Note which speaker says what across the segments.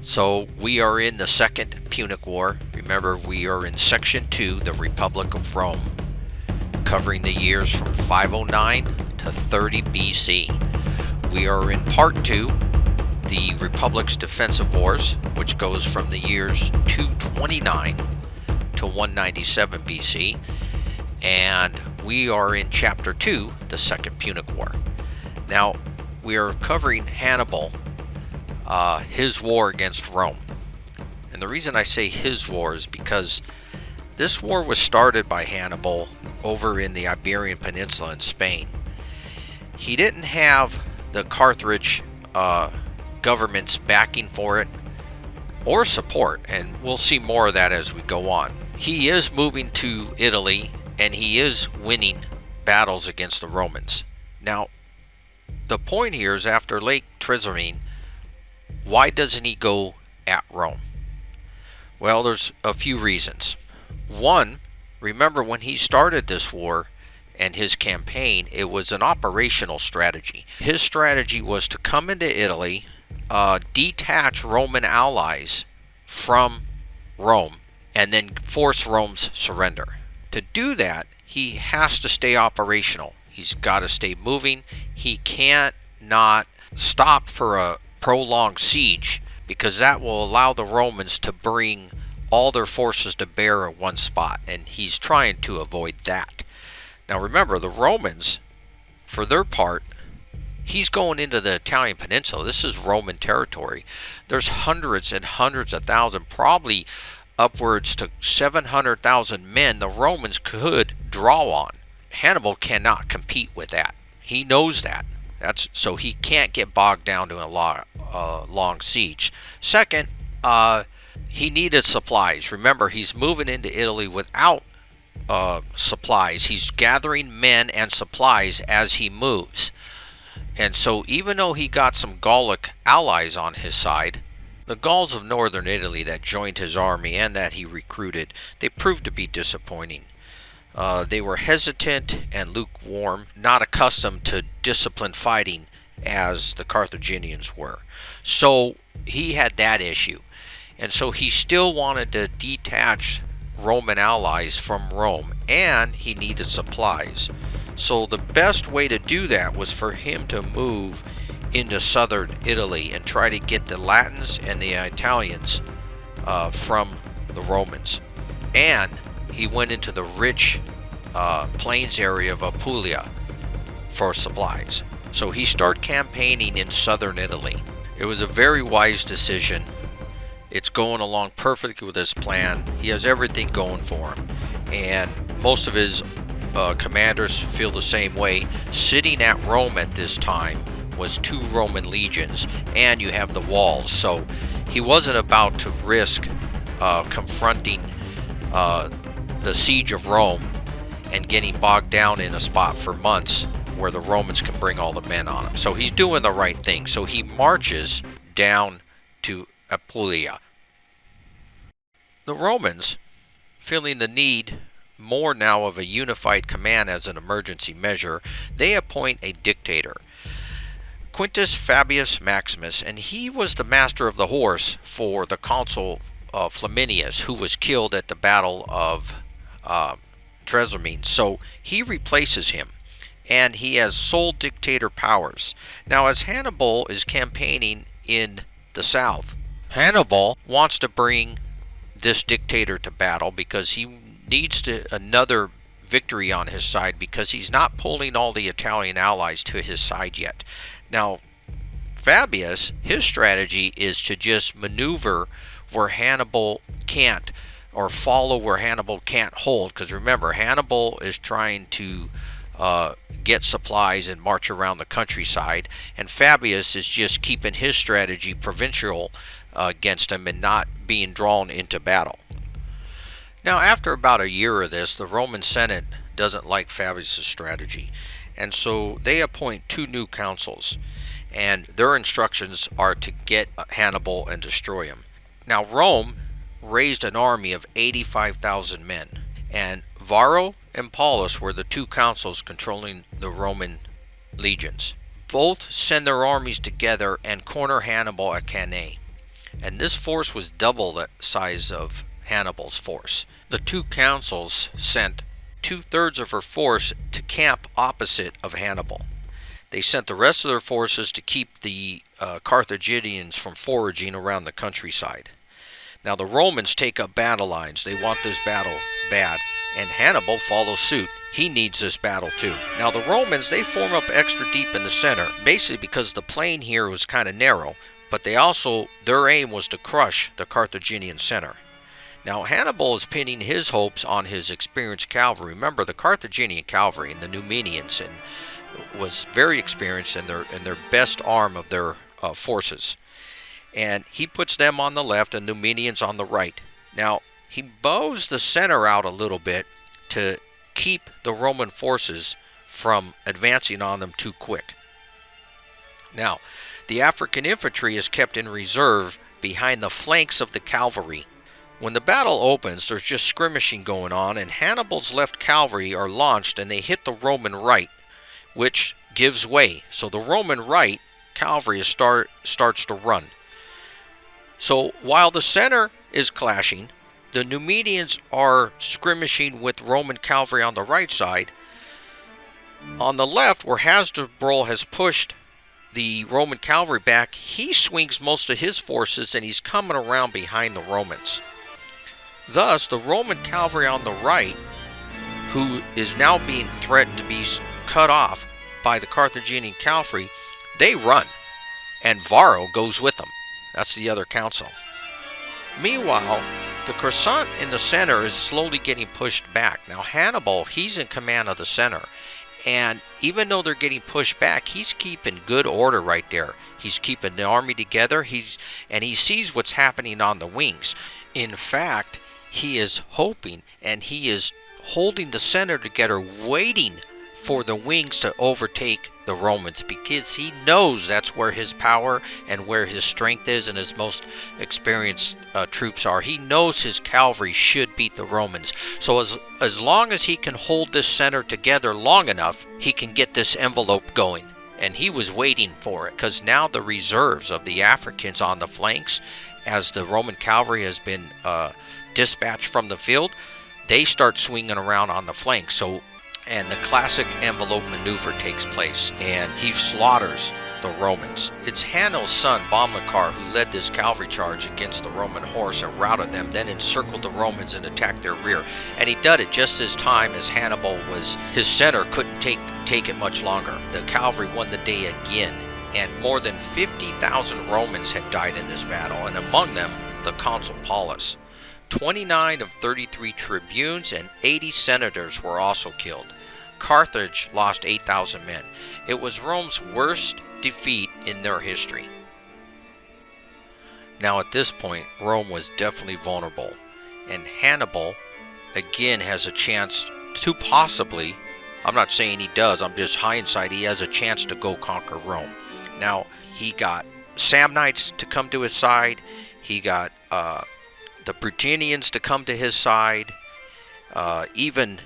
Speaker 1: So we are in the Second Punic War. Remember, we are in Section 2, the Republic of Rome, covering the years from 509 to 30 BC. We are in Part 2, the Republic's Defensive Wars, which goes from the years 229 to 197 BC. And we are in Chapter 2, the Second Punic War. Now, we are covering Hannibal, his war against Rome. And the reason I say his war is because this war was started by Hannibal over in the Iberian Peninsula in Spain. He didn't have the Carthage government's backing for it or support, and we'll see more of that as we go on. He is moving to Italy, and he is winning battles against the Romans. Now, the point here is, after Lake Trasimene, why doesn't he go at Rome? Well, there's a few reasons. One, remember when he started this war and his campaign, it was an operational strategy. His strategy was to come into Italy, detach Roman allies from Rome, and then force Rome's surrender. To do that, he has to stay operational. He's got to stay moving. He can't not stop for a prolonged siege, because that will allow the Romans to bring all their forces to bear at one spot, and he's trying to avoid that. Now remember, the Romans, for their part, he's going into the Italian peninsula. This is Roman territory. There's hundreds and hundreds of thousands, probably upwards to 700,000 men the Romans could draw on. Hannibal cannot compete with that. He knows that. So he can't get bogged down to a long siege. Second, he needed supplies. Remember, he's moving into Italy without supplies. He's gathering men and supplies as he moves. And so even though he got some Gallic allies on his side, the Gauls of northern Italy that joined his army and that he recruited, they proved to be disappointing. They were hesitant and lukewarm, not accustomed to disciplined fighting as the Carthaginians were. So he had that issue. And so he still wanted to detach Roman allies from Rome, and he needed supplies. So the best way to do that was for him to move into southern Italy and try to get the Latins and the Italians from the Romans. And he went into the rich plains area of Apulia for supplies. So he started campaigning in southern Italy. It was a very wise decision. It's going along perfectly with his plan. He has everything going for him. And most of his commanders feel the same way. Sitting at Rome at this time was 2 Roman legions, and you have the walls. So he wasn't about to risk confronting the siege of Rome and getting bogged down in a spot for months where the Romans can bring all the men on him. So he's doing the right thing. So he marches down to Apulia. The Romans, feeling the need more now of a unified command as an emergency measure, they appoint a dictator, Quintus Fabius Maximus, and he was the master of the horse for the consul Flaminius, who was killed at the Battle of Trasimene. So he replaces him, and he has sole dictator powers. Now, as Hannibal is campaigning in the south, Hannibal wants to bring this dictator to battle because he needs another victory on his side, because he's not pulling all the Italian allies to his side yet. Now, Fabius, his strategy is to just maneuver where Hannibal can't, or follow where Hannibal can't hold, because remember, Hannibal is trying to get supplies and march around the countryside, and Fabius is just keeping his strategy provincial against him and not being drawn into battle. Now, after about a year of this, the Roman Senate doesn't like Fabius' strategy, and so they appoint 2 new consuls, and their instructions are to get Hannibal and destroy him. Now, Rome raised an army of 85,000 men, and Varro and Paulus were the 2 consuls controlling the Roman legions. Both send their armies together and corner Hannibal at Cannae. and this force was double the size of Hannibal's force. The two consuls sent 2/3 of her force to camp opposite of Hannibal. They sent the rest of their forces to keep the Carthaginians from foraging around the countryside. Now the Romans take up battle lines. They want this battle bad, and Hannibal follows suit. He needs this battle too. Now the Romans, they form up extra deep in the center, basically because the plain here was kind of narrow, but their aim was to crush the Carthaginian center. Now Hannibal is pinning his hopes on his experienced cavalry. Remember, the Carthaginian cavalry and the Numidians was very experienced in their best arm of their forces. And he puts them on the left and Numidians on the right. Now he bows the center out a little bit to keep the Roman forces from advancing on them too quick. Now the African infantry is kept in reserve behind the flanks of the cavalry. When the battle opens, there's just skirmishing going on, and Hannibal's left cavalry are launched and they hit the Roman right, which gives way. So the Roman right cavalry starts to run. So while the center is clashing, the Numidians are skirmishing with Roman cavalry on the right side. On the left, where Hasdrubal has pushed the Roman cavalry back, he swings most of his forces and he's coming around behind the Romans. Thus, the Roman cavalry on the right, who is now being threatened to be cut off by the Carthaginian cavalry, they run, and Varro goes with them. That's the other consul. Meanwhile, the croissant in the center is slowly getting pushed back. Now Hannibal, he's in command of the center, and even though they're getting pushed back, he's keeping good order right there. He's keeping the army together, and he sees what's happening on the wings. In fact, he is hoping and he is holding the center together, waiting for the wings to overtake the Romans, because he knows that's where his power and where his strength is and his most experienced troops are. He knows his cavalry should beat the Romans. So as long as he can hold this center together long enough, he can get this envelope going. And he was waiting for it, because now the reserves of the Africans on the flanks, as the Roman cavalry has been dispatched from the field, they start swinging around on the flanks. And the classic envelope maneuver takes place, and he slaughters the Romans. It's Hanno's son, Bomilcar, who led this cavalry charge against the Roman horse and routed them, then encircled the Romans and attacked their rear. And he did it just as time as his center couldn't take it much longer. The cavalry won the day again, and more than 50,000 Romans had died in this battle, and among them the consul Paulus. 29 of 33 tribunes and 80 senators were also killed. Carthage lost 8,000 men. It was Rome's worst defeat in their history. Now at this point, Rome was definitely vulnerable, and Hannibal again has a chance to possibly, I'm not saying he does, I'm just hindsight, he has a chance to go conquer Rome. Now he got Samnites to come to his side, he got the Brutinians to come to his side, even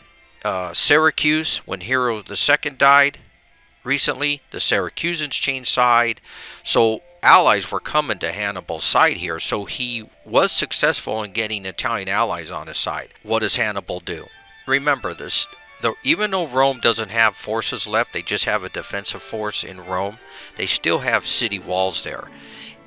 Speaker 1: Syracuse, when Hero II died recently, the Syracusans changed side. So allies were coming to Hannibal's side here, so he was successful in getting Italian allies on his side. What does Hannibal do? Remember this, even though Rome doesn't have forces left, they just have a defensive force in Rome, they still have city walls there.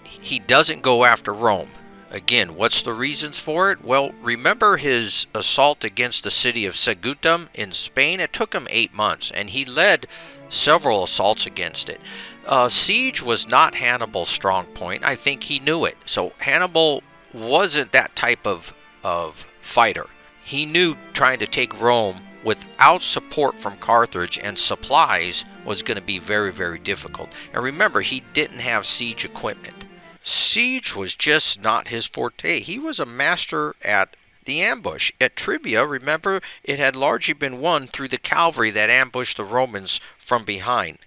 Speaker 1: He doesn't go after Rome. Again, what's the reasons for it? Well, remember his assault against the city of Saguntum in Spain? It took him 8 months, and he led several assaults against it. Siege was not Hannibal's strong point. I think he knew it. So Hannibal wasn't that type of fighter. He knew trying to take Rome without support from Carthage and supplies was going to be very, very difficult. And remember, he didn't have siege equipment. Siege was just not his forte. He was a master at the ambush. At Trivia, remember, it had largely been won through the cavalry that ambushed the Romans from behind.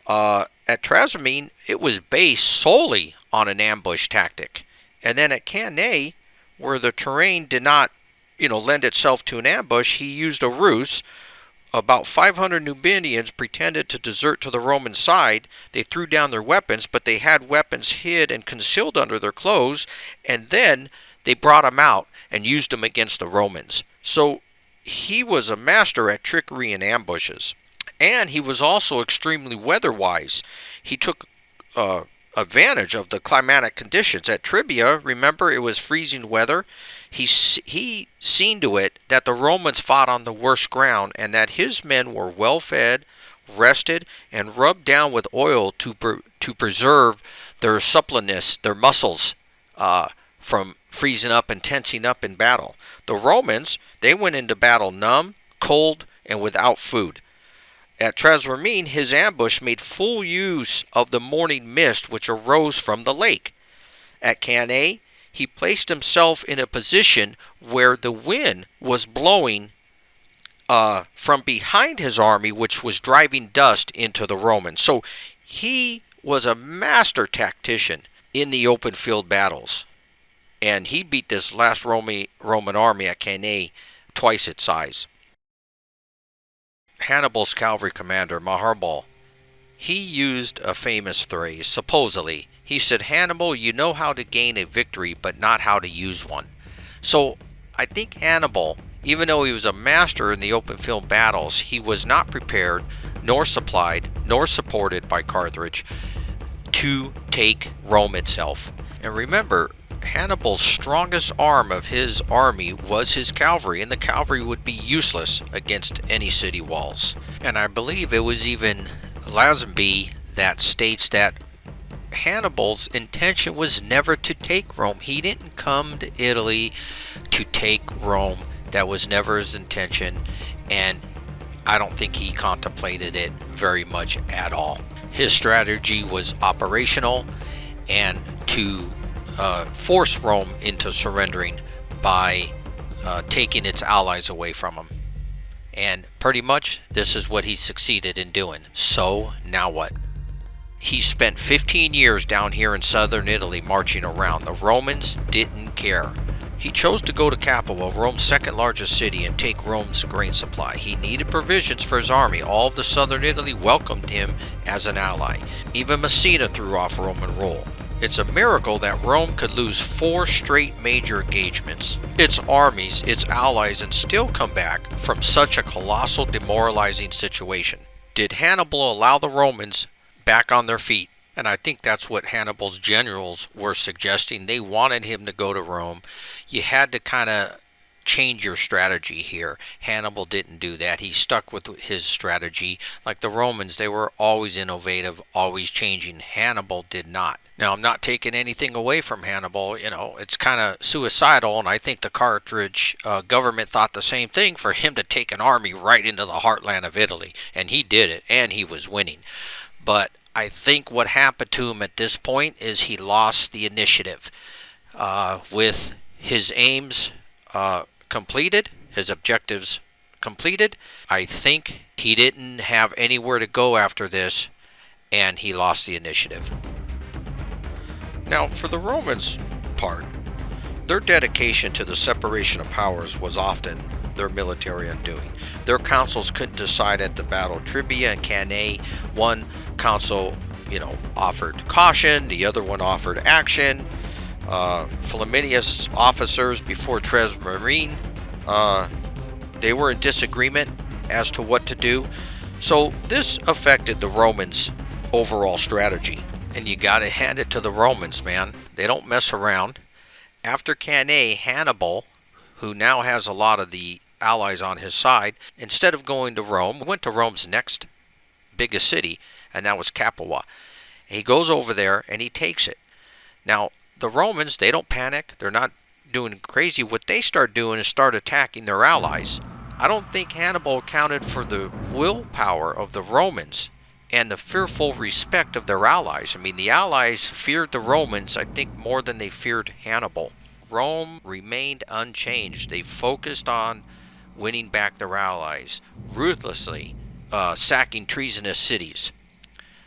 Speaker 1: At Trasimene, it was based solely on an ambush tactic. And then at Cannae, where the terrain did not, lend itself to an ambush, he used a ruse about 500 Numidians pretended to desert to the Roman side. They threw down their weapons, but they had weapons hid and concealed under their clothes, and then they brought them out and used them against the Romans. So he was a master at trickery and ambushes. And he was also extremely weather-wise. He took advantage of the climatic conditions. At Trivia, remember, it was freezing weather. He seen to it that the Romans fought on the worst ground and that his men were well fed, rested, and rubbed down with oil to preserve their suppleness, their muscles, from freezing up and tensing up in battle. The Romans, they went into battle numb, cold, and without food. At Trasvermine, his ambush made full use of the morning mist which arose from the lake. At Cannae, he placed himself in a position where the wind was blowing from behind his army, which was driving dust into the Romans. So he was a master tactician in the open field battles. And he beat this last Roman army at Cannae twice its size. Hannibal's cavalry commander, Hannibal, he used a famous phrase, supposedly. He said, "Hannibal, you know how to gain a victory, but not how to use one." So I think Hannibal, even though he was a master in the open field battles, he was not prepared, nor supplied, nor supported by Carthage to take Rome itself. And remember, Hannibal's strongest arm of his army was his cavalry, and the cavalry would be useless against any city walls. And I believe it was even Lazenby that states that Hannibal's intention was never to take Rome. He didn't come to Italy to take Rome. That was never his intention, and I don't think he contemplated it very much at all. His strategy was operational and to force Rome into surrendering by taking its allies away from him. And pretty much this is what he succeeded in doing. So now what? He spent 15 years down here in southern Italy marching around. The Romans didn't care. He chose to go to Capua, Rome's second largest city, and take Rome's grain supply. He needed provisions for his army. All of the southern Italy welcomed him as an ally. Even Messina threw off Roman rule. It's a miracle that Rome could lose 4 straight major engagements, its armies, its allies, and still come back from such a colossal demoralizing situation. Did Hannibal allow the Romans back on their feet? And I think that's what Hannibal's generals were suggesting. They wanted him to go to Rome. You had to kind of change your strategy here. Hannibal didn't do that. He stuck with his strategy. Like the Romans, they were always innovative, always changing. Hannibal did not. Now, I'm not taking anything away from Hannibal. You know, it's kind of suicidal, and I think the Carthage government thought the same thing, for him to take an army right into the heartland of Italy. And he did it, and he was winning. But I think what happened to him at this point is he lost the initiative. With his aims completed, his objectives completed, I think he didn't have anywhere to go after this, and he lost the initiative. Now, for the Romans' part, their dedication to the separation of powers was often their military undoing. Their councils couldn't decide at the Battle of Trivia and Cannae. One council, offered caution, the other one offered action. Flaminius' officers before Trasvermine, they were in disagreement as to what to do. So this affected the Romans' overall strategy. And you gotta hand it to the Romans, man. They don't mess around. After Cannae, Hannibal, who now has a lot of the allies on his side, instead of going to Rome, went to Rome's next biggest city, and that was Capua. He goes over there and he takes it. Now, the Romans, they don't panic. They're not doing crazy. What they start doing is start attacking their allies. I don't think Hannibal accounted for the willpower of the Romans and the fearful respect of their allies. I mean, the allies feared the Romans, I think, more than they feared Hannibal. Rome remained unchanged. They focused on winning back their allies, ruthlessly sacking treasonous cities,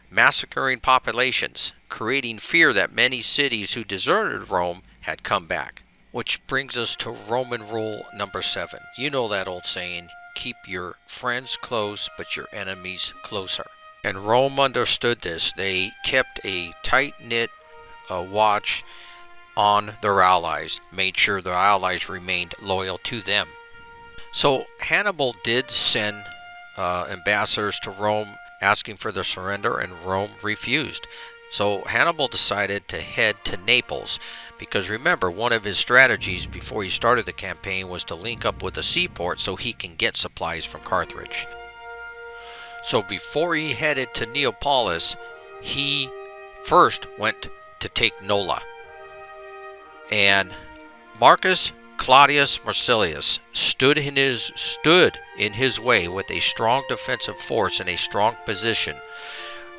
Speaker 1: massacring populations, creating fear that many cities who deserted Rome had come back. Which brings us to Roman rule number 7. You know that old saying, keep your friends close but your enemies closer. And Rome understood this. They kept a tight-knit watch on their allies, made sure their allies remained loyal to them. So Hannibal did send ambassadors to Rome asking for their surrender, and Rome refused. So Hannibal decided to head to Naples, because remember, one of his strategies before he started the campaign was to link up with a seaport so he can get supplies from Carthage. So before he headed to Neapolis, he first went to take Nola. And Marcus Claudius Marcellus stood in his way with a strong defensive force in a strong position,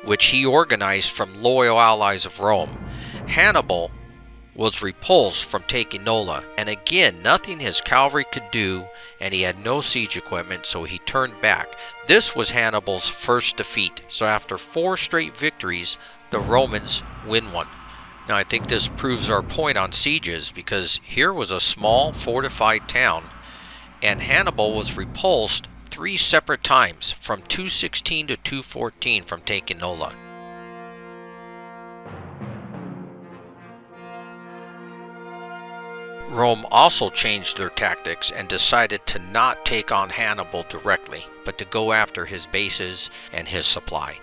Speaker 1: which he organized from loyal allies of Rome. Hannibal was repulsed from taking Nola, and again nothing his cavalry could do, and he had no siege equipment, so he turned back. This was Hannibal's first defeat, so after 4 straight victories, the Romans win one. Now I think this proves our point on sieges, because here was a small fortified town, and Hannibal was repulsed 3 separate times from 216 to 214 from taking Nola. Rome also changed their tactics and decided to not take on Hannibal directly, but to go after his bases and his supply.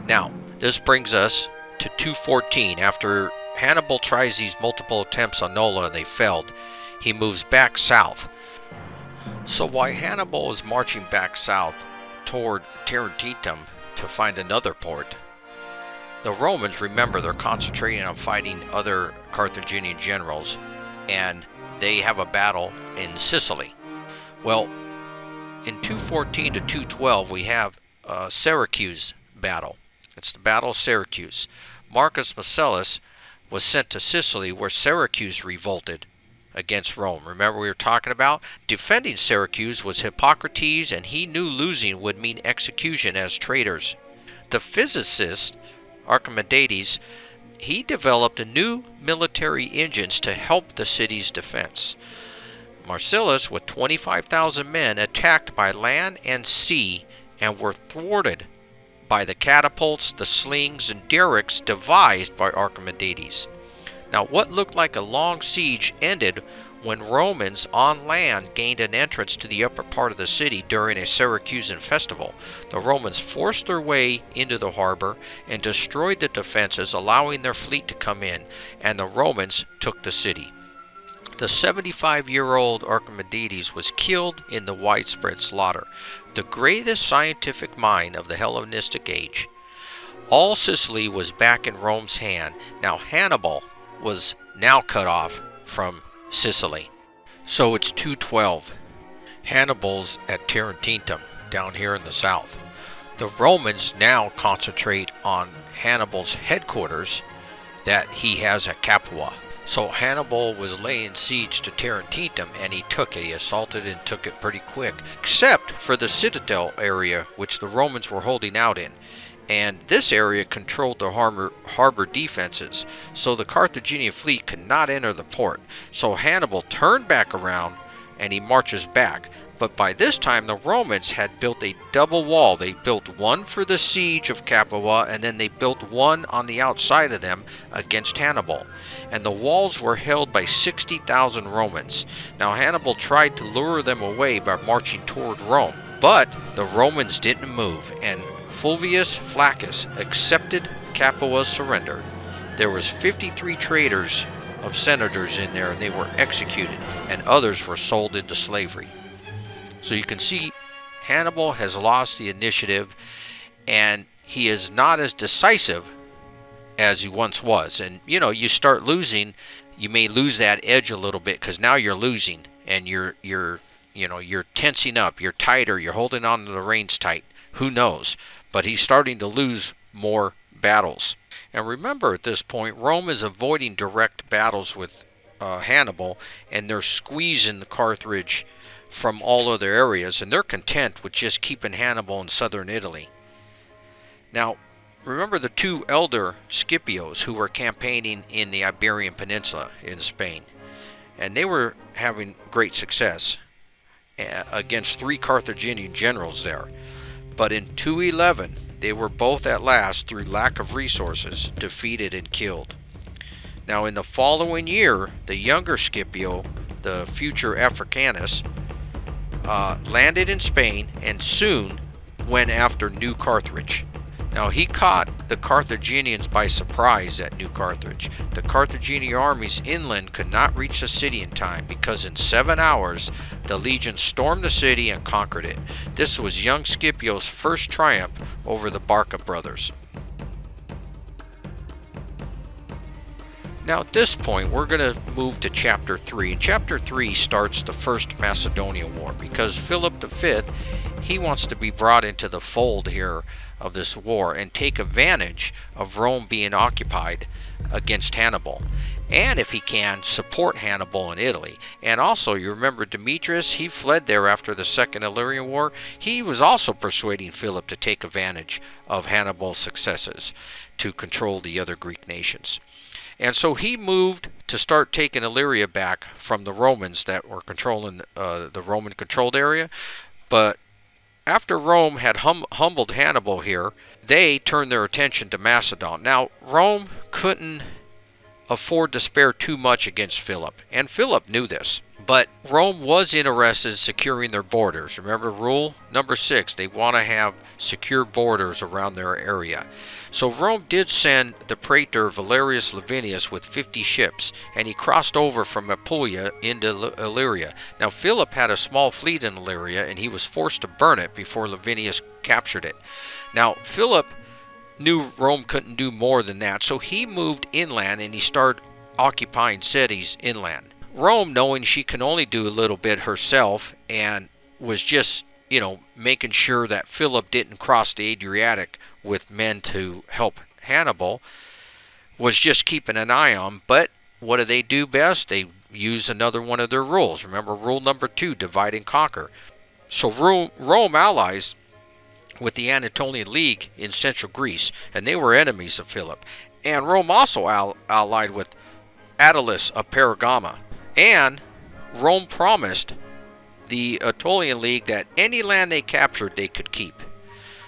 Speaker 1: Now, this brings us to 214. After Hannibal tries these multiple attempts on Nola and they failed, he moves back south. So while Hannibal is marching back south toward Tarentum to find another port, the Romans, remember, they're concentrating on fighting other Carthaginian generals, and they have a battle in Sicily. Well, in 214 to 212 we have a Syracuse battle. It's the Battle of Syracuse. Marcus Marcellus was sent to Sicily, where Syracuse revolted against Rome. Remember, we were talking about defending Syracuse was Hippocrates, and he knew losing would mean execution as traitors. The physicist Archimedes, he developed new military engines to help the city's defense. Marcellus, with 25,000 men, attacked by land and sea and were thwarted by the catapults, the slings, and derricks devised by Archimedes. Now, what looked like a long siege ended when Romans on land gained an entrance to the upper part of the city during a Syracusan festival. The Romans forced their way into the harbor and destroyed the defenses, allowing their fleet to come in, and the Romans took the city. The 75-year-old Archimedes was killed in the widespread slaughter, the greatest scientific mind of the Hellenistic age. All Sicily was back in Rome's hand. Now Hannibal was now cut off from Sicily. So it's 212. Hannibal's at Tarentum, down here in the south. The Romans now concentrate on Hannibal's headquarters that he has at Capua. So Hannibal was laying siege to Tarentum, and he took it. He assaulted and took it pretty quick, except for the citadel area, which the Romans were holding out in. And this area controlled the harbor defenses, so the Carthaginian fleet could not enter the port. So Hannibal turned back around and he marches back. But by this time the Romans had built a double wall. They built one for the siege of Capua, and then they built one on the outside of them against Hannibal. And the walls were held by 60,000 Romans. Now Hannibal tried to lure them away by marching toward Rome, but the Romans didn't move, and Fulvius Flaccus accepted Capua's surrender. There was 53 traitors of senators in there, and they were executed, and others were sold into slavery. So you can see Hannibal has lost the initiative, and he is not as decisive as he once was. And you know, you start losing, you may lose that edge a little bit, because now you're losing, and you're tensing up, you're tighter, you're holding on to the reins tight. Who knows? But he's starting to lose more battles. And remember, at this point, Rome is avoiding direct battles with Hannibal, and they're squeezing the Carthage from all other areas, and they're content with just keeping Hannibal in southern Italy. Now, remember the 2 elder Scipios who were campaigning in the Iberian Peninsula in Spain, and they were having great success. against 3 Carthaginian generals there. But in 211, they were both at last, through lack of resources, defeated and killed. Now in the following year, the younger Scipio, the future Africanus, landed in Spain and soon went after New Carthage. Now he caught the Carthaginians by surprise at New Carthage. The Carthaginian armies inland could not reach the city in time because in 7 hours the legion stormed the city and conquered it. This was young Scipio's first triumph over the Barca brothers. Now at this point we're going to move to chapter 3. And chapter 3 starts the First Macedonian War because Philip V, he wants to be brought into the fold here of this war and take advantage of Rome being occupied against Hannibal, and if he can, support Hannibal in Italy. And also, you remember Demetrius, he fled there after the Second Illyrian War. He was also persuading Philip to take advantage of Hannibal's successes to control the other Greek nations. And so he moved to start taking Illyria back from the Romans that were controlling the Roman-controlled area. But after Rome had humbled Hannibal here, they turned their attention to Macedon. Now, Rome couldn't afford to spare too much against Philip, and Philip knew this. But Rome was interested in securing their borders. Remember rule number 6, they want to have secure borders around their area. So Rome did send the praetor Valerius Lavinius with 50 ships, and he crossed over from Apulia into Illyria. Now Philip had a small fleet in Illyria, and he was forced to burn it before Lavinius captured it. Now Philip knew Rome couldn't do more than that, so he moved inland and he started occupying cities inland. Rome, knowing she can only do a little bit herself, and was just, making sure that Philip didn't cross the Adriatic with men to help Hannibal, was just keeping an eye on. But what do they do best? They use another one of their rules. Remember rule number 2, divide and conquer. So Rome allies with the Anatolian League in central Greece, and they were enemies of Philip. And Rome also allied with Attalus of Pergama. And Rome promised the Aetolian League that any land they captured they could keep.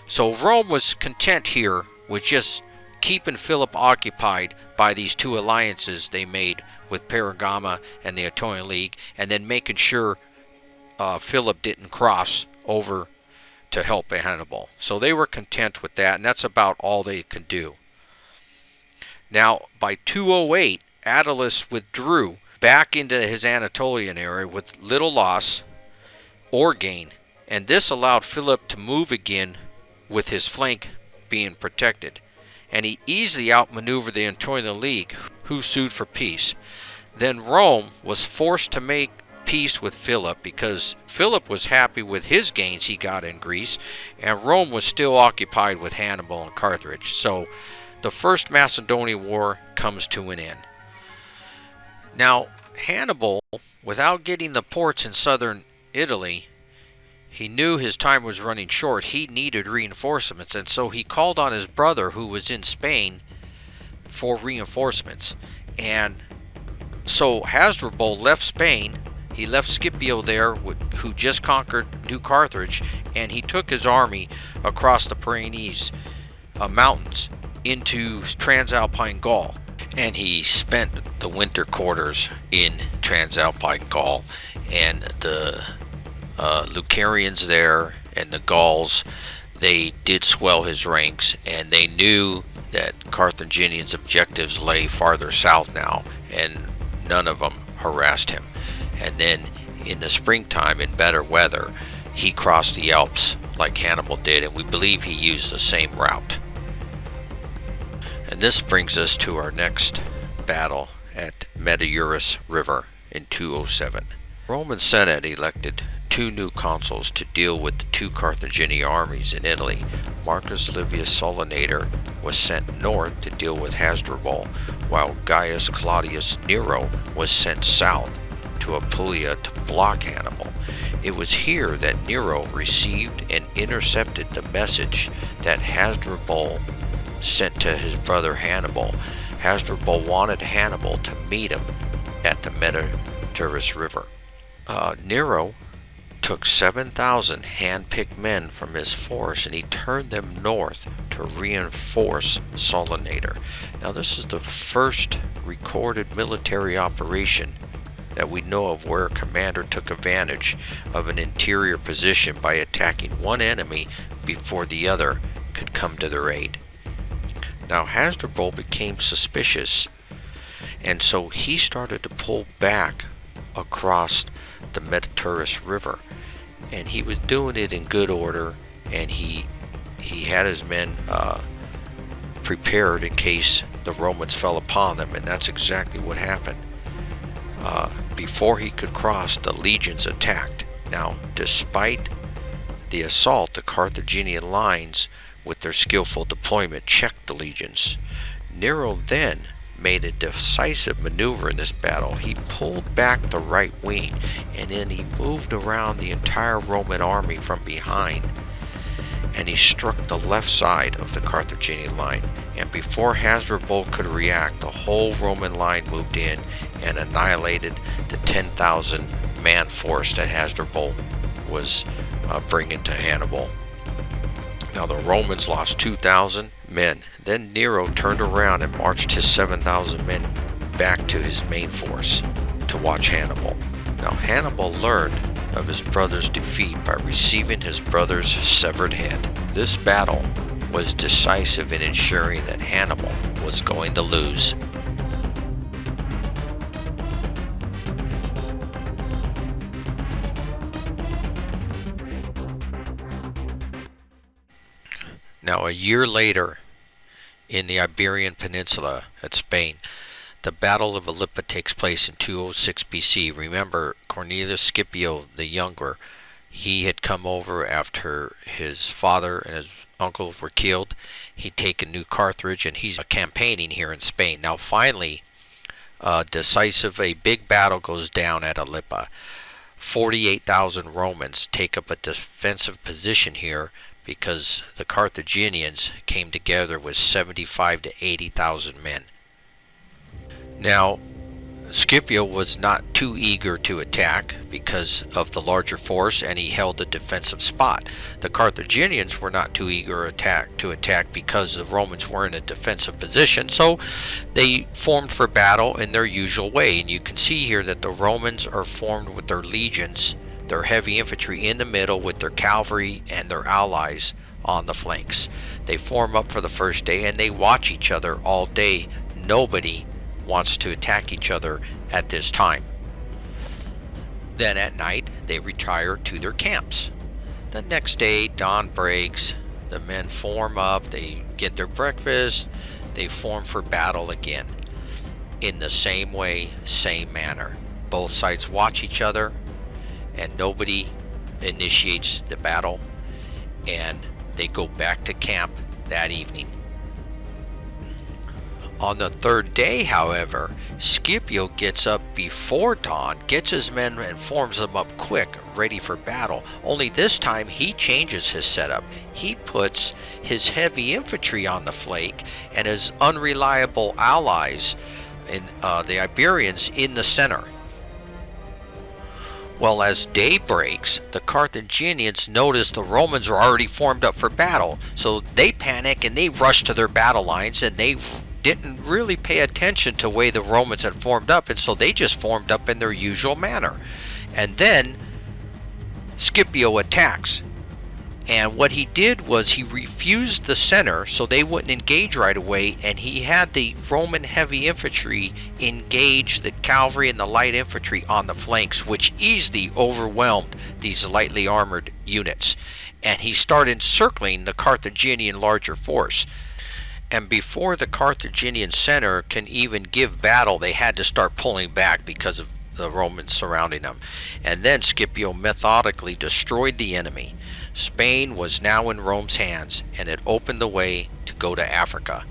Speaker 1: So Rome was content here with just keeping Philip occupied by these 2 alliances they made with Pergama and the Aetolian League, and then making sure Philip didn't cross over to help Hannibal. So they were content with that, and that's about all they could do. Now by 208, Attalus withdrew back into his Anatolian area with little loss or gain, and this allowed Philip to move again with his flank being protected, and he easily outmaneuvered the Anatolian League, who sued for peace. Then Rome was forced to make peace with Philip because Philip was happy with his gains he got in Greece, and Rome was still occupied with Hannibal and Carthage. So the First Macedonian War comes to an end. Now, Hannibal, without getting the ports in southern Italy, he knew his time was running short. He needed reinforcements, and so he called on his brother, who was in Spain, for reinforcements. And so Hasdrubal left Spain. He left Scipio there, who just conquered New Carthage, and he took his army across the Pyrenees mountains into Transalpine Gaul. And he spent the winter quarters in Transalpine Gaul, and the Lucarians there and the Gauls, they did swell his ranks, and they knew that Carthaginians' objectives lay farther south now, and none of them harassed him. And then in the springtime, in better weather, he crossed the Alps like Hannibal did, and we believe he used the same route. And this brings us to our next battle at Metaurus River in 207. Roman Senate elected 2 new consuls to deal with the 2 Carthaginian armies in Italy. Marcus Livius Solinator was sent north to deal with Hasdrubal, while Gaius Claudius Nero was sent south to Apulia to block Hannibal. It was here that Nero received and intercepted the message that Hasdrubal sent to his brother Hannibal. Hasdrubal wanted Hannibal to meet him at the Metaurus River. Nero took 7,000 hand-picked men from his force and he turned them north to reinforce Salinator. Now this is the first recorded military operation that we know of where a commander took advantage of an interior position by attacking one enemy before the other could come to their aid. Now Hasdrubal became suspicious, and so he started to pull back across the Mediterranean River, and he was doing it in good order, and he had his men prepared in case the Romans fell upon them, and that's exactly what happened. Before he could cross, the legions attacked. Now, despite the assault, the Carthaginian lines, with their skillful deployment, checked the legions. Nero then made a decisive maneuver in this battle. He pulled back the right wing, and then he moved around the entire Roman army from behind, and he struck the left side of the Carthaginian line. And before Hasdrubal could react, the whole Roman line moved in and annihilated the 10,000 man force that Hasdrubal was bringing to Hannibal. Now the Romans lost 2,000 men. Then Nero turned around and marched his 7,000 men back to his main force to watch Hannibal. Now Hannibal learned of his brother's defeat by receiving his brother's severed head. This battle was decisive in ensuring that Hannibal was going to lose. Now a year later, in the Iberian Peninsula at Spain, the Battle of Alypa takes place in 206 BC. Remember, Cornelius Scipio the Younger, he had come over after his father and his uncles were killed. He'd taken New Carthage, and he's campaigning here in Spain. Now finally, a big battle goes down at Alypa. 48,000 Romans take up a defensive position here because the Carthaginians came together with 75 to 80,000 men. Now, Scipio was not too eager to attack because of the larger force, and he held a defensive spot. The Carthaginians were not too eager to attack because the Romans were in a defensive position, so they formed for battle in their usual way. And you can see here that the Romans are formed with their legions, their heavy infantry in the middle, with their cavalry and their allies on the flanks. They form up for the first day, and they watch each other all day. Nobody wants to attack each other at this time. Then at night, they retire to their camps. The next day, dawn breaks, the men form up, they get their breakfast, they form for battle again. In the same way, same manner. Both sides watch each other, and nobody initiates the battle, and they go back to camp that evening. On the third day, however, Scipio gets up before dawn, gets his men and forms them up quick, ready for battle. Only this time he changes his setup. He puts his heavy infantry on the flank and his unreliable allies, the Iberians, in the center. Well, as day breaks, the Carthaginians notice the Romans are already formed up for battle, so they panic and they rush to their battle lines, and they didn't really pay attention to the way the Romans had formed up, and so they just formed up in their usual manner. And then Scipio attacks, and what he did was he refused the center so they wouldn't engage right away, and he had the Roman heavy infantry engage the cavalry and the light infantry on the flanks, which easily overwhelmed these lightly armored units. And he started encircling the Carthaginian larger force. And before the Carthaginian center can even give battle, they had to start pulling back because of the Romans surrounding them. And then Scipio methodically destroyed the enemy. Spain was now in Rome's hands, and it opened the way to go to Africa.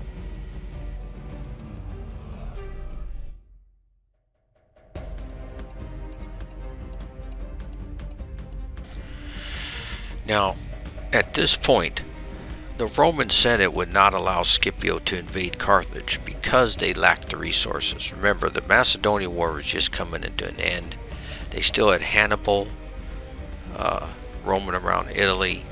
Speaker 1: Now, at this point, the Roman Senate would not allow Scipio to invade Carthage because they lacked the resources. Remember, the Macedonian War was just coming to an end. They still had Hannibal roaming around Italy.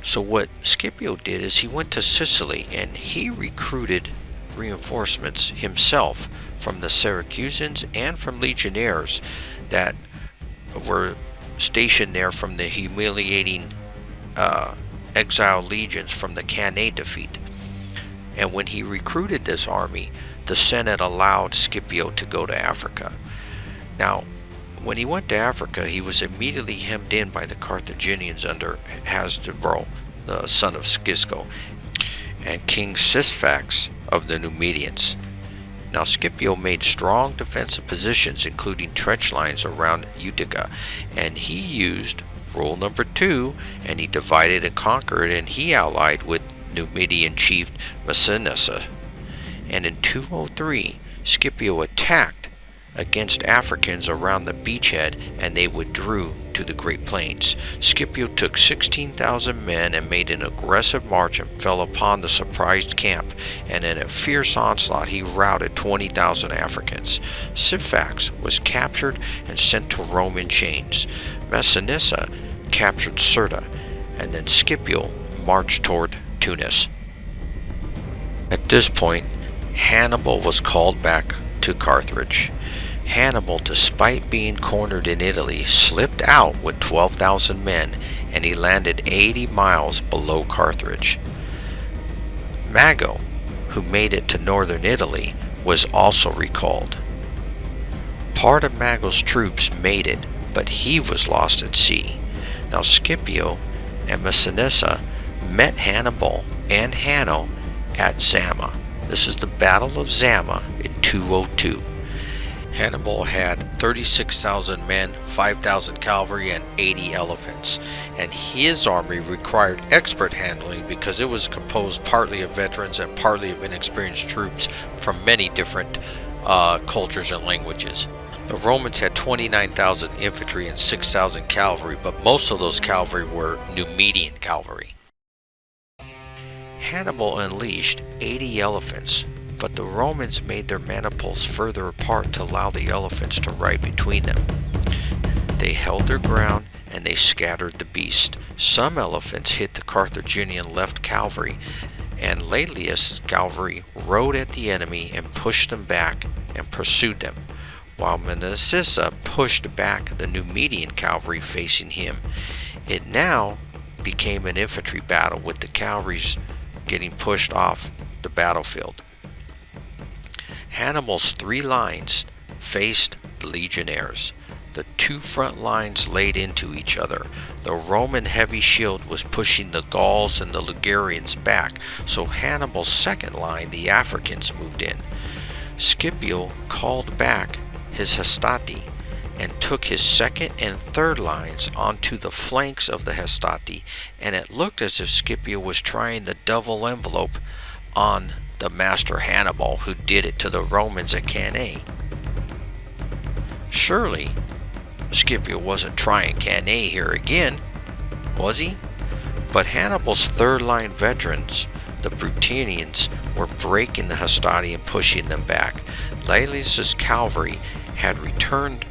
Speaker 1: So what Scipio did is he went to Sicily and he recruited reinforcements himself from the Syracusans and from legionnaires that were stationed there from the humiliating exile legions from the Cannae defeat. And when he recruited this army, the Senate allowed Scipio to go to Africa. Now, when he went to Africa, he was immediately hemmed in by the Carthaginians under Hasdrubal, the son of Gisco, and King Syphax of the Numidians. Now, Scipio made strong defensive positions, including trench lines around Utica, and he used rule number 2, and he divided and conquered, and he allied with Numidian chief Massinissa. And in 203, Scipio attacked against Africans around the beachhead, and they withdrew to the Great Plains. Scipio took 16,000 men and made an aggressive march and fell upon the surprised camp, and in a fierce onslaught he routed 20,000 Africans. Syphax was captured and sent to Rome in chains. Massinissa captured Cirta, and then Scipio marched toward Tunis. At this point, Hannibal was called back to Carthage. Hannibal, despite being cornered in Italy, slipped out with 12,000 men, and he landed 80 miles below Carthage. Mago, who made it to northern Italy, was also recalled. Part of Mago's troops made it, but he was lost at sea. Now Scipio and Massinissa met Hannibal and Hanno at Zama. This is the Battle of Zama in 202. Hannibal had 36,000 men, 5,000 cavalry, and 80 elephants, and his army required expert handling because it was composed partly of veterans and partly of inexperienced troops from many different cultures and languages. The Romans had 29,000 infantry and 6,000 cavalry, but most of those cavalry were Numidian cavalry. Hannibal unleashed 80 elephants, but the Romans made their maniples further apart to allow the elephants to ride between them. They held their ground and they scattered the beast. Some elephants hit the Carthaginian left cavalry, and Laelius' cavalry rode at the enemy and pushed them back and pursued them, while Massinissa pushed back the Numidian cavalry facing him. It now became an infantry battle, with the cavalries getting pushed off the battlefield. Hannibal's 3 lines faced the legionnaires. The 2 front lines laid into each other. The Roman heavy shield was pushing the Gauls and the Ligurians back, so Hannibal's 2nd line, the Africans, moved in. Scipio called back his Hastati and took his 2nd and 3rd lines onto the flanks of the Hastati, and it looked as if Scipio was trying the double envelope on the master Hannibal, who did it to the Romans at Cannae. Surely Scipio wasn't trying Cannae here again, was he? But Hannibal's 3rd line veterans, the Brutinians, were breaking the Hastati and pushing them back. Laelius' cavalry had returned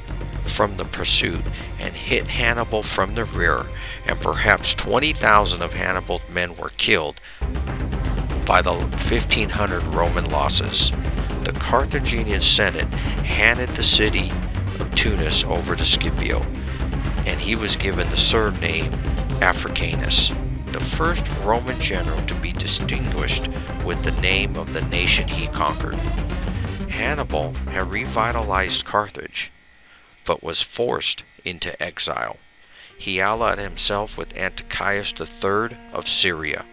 Speaker 1: from the pursuit and hit Hannibal from the rear, and perhaps 20,000 of Hannibal's men were killed by the 1,500 Roman losses. The Carthaginian Senate handed the city of Tunis over to Scipio, and he was given the surname Africanus, the first Roman general to be distinguished with the name of the nation he conquered. Hannibal had revitalized Carthage, but was forced into exile. He allied himself with Antiochus III of Syria.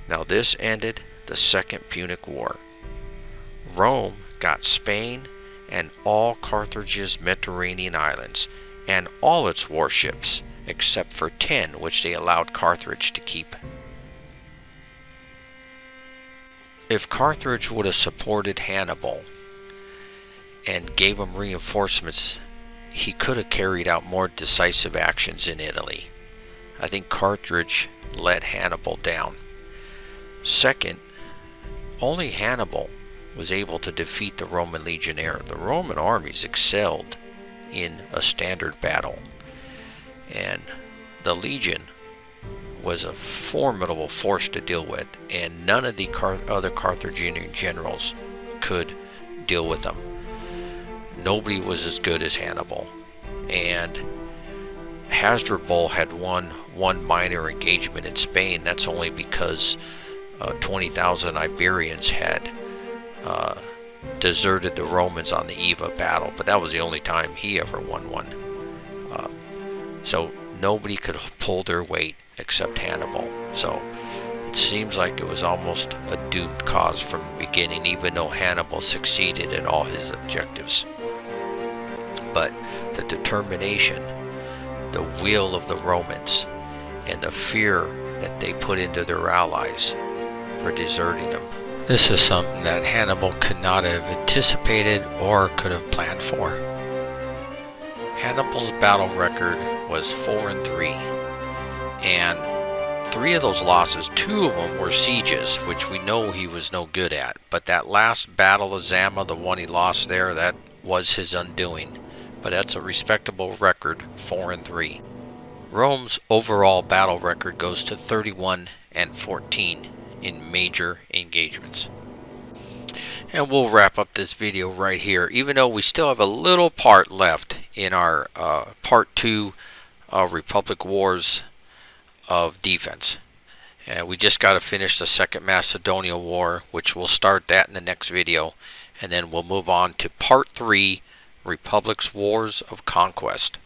Speaker 1: Now this ended the Second Punic War. Rome got Spain and all Carthage's Mediterranean islands, and all its warships, except for 10 which they allowed Carthage to keep. If Carthage would have supported Hannibal and gave him reinforcements, he could have carried out more decisive actions in Italy. I think Carthage let Hannibal down. Second, only Hannibal was able to defeat the Roman legionnaire. The Roman armies excelled in a standard battle, and the Legion was a formidable force to deal with, and none of the other Carthaginian generals could deal with them. Nobody was as good as Hannibal, and Hasdrubal had won one minor engagement in Spain. That's only because 20,000 Iberians had deserted the Romans on the eve of battle, but that was the only time he ever won one. So nobody could pull their weight except Hannibal. So it seems like it was almost a doomed cause from the beginning, even though Hannibal succeeded in all his objectives. But the determination, the will of the Romans, and the fear that they put into their allies for deserting them. This is something that Hannibal could not have anticipated or could have planned for. Hannibal's battle record was 4-3, and 3 of those losses, 2 of them were sieges, which we know he was no good at. But that last battle of Zama, the one he lost there, that was his undoing. But that's a respectable record, 4-3. Rome's overall battle record goes to 31-14 in major engagements. And we'll wrap up this video right here, even though we still have a little part left in our part 2 Republic Wars of defense. We just got to finish the Second Macedonia War, which we'll start that in the next video, and then we'll move on to part 3, Republic's Wars of Conquest.